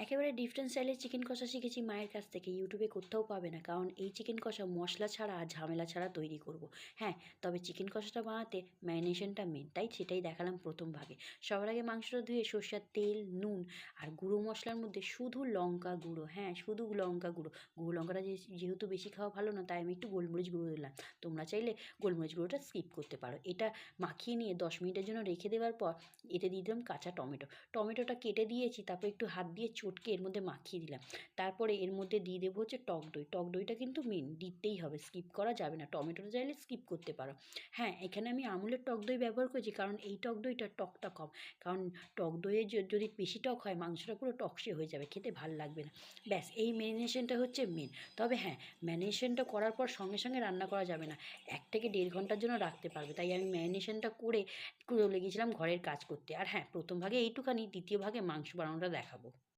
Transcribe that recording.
একেবারে ডিফারেন্ট স্টাইলের চিকেন কষা শিখেছি মায়ের কাছ থেকে, ইউটিউবে কোথাও পাবে না, কারণ এই চিকেন কষা মশলা ছাড়া আর ঝামেলা ছাড়া তৈরি করব। হ্যাঁ, তবে চিকেন কষাটা বানাতে ম্যারিনেশনটা মেন, তাই সেটাই দেখালাম প্রথম ভাগে। সবার আগে মাংসটা ধুয়ে সর্ষের তেল, নুন আর গুঁড়ো মশলার মধ্যে শুধু লঙ্কা গুঁড়ো, হ্যাঁ শুধু লঙ্কা গুঁড়ো, গুঁড়ো লঙ্কাটা যেহেতু বেশি খাওয়া ভালো না, তাই আমি একটু গোলমরিচ গুঁড়ো দিলাম। তোমরা চাইলে গোলমরিচ গুঁড়োটা স্কিপ করতে পারো। এটা মাখিয়ে নিয়ে 10 মিনিটের জন্য রেখে দেওয়ার পর এতে দিয়ে দিলাম কাঁচা টমেটো। টমেটোটা কেটে দিয়েছি, তারপর একটু হাত দিয়ে চটকে এর মধ্যে মাখিয়ে দিলাম। তারপরে এর মধ্যে দিয়ে দেবো হচ্ছে টক দই। টক দইটা কিন্তু মেন, দিতেই হবে, স্কিপ করা যাবে না। টমেটোটা চাইলে স্কিপ করতে পারো। হ্যাঁ, এখানে আমি আমুলের টক দই ব্যবহার করেছি, কারণ এই টক দইটা টকটা কম। কারণ টক দইয়ে যদি বেশি টক হয় মাংসটা পুরো টকসে হয়ে যাবে, খেতে ভাল লাগবে না। ব্যাস, এই ম্যারিনেশনটা হচ্ছে মেন। তবে হ্যাঁ, ম্যারিনেশনটা করার পর সঙ্গে সঙ্গে রান্না করা যাবে না, 1 থেকে 1.5 ঘন্টার জন্য রাখতে পারবে। তাই আমি ম্যারিনেশনটা করে চলে গিয়েছিলাম ঘরের কাজ করতে। আর হ্যাঁ, প্রথম ভাগে এইটুখানি, দ্বিতীয় ভাগে মাংস বানানোটা দেখাবো।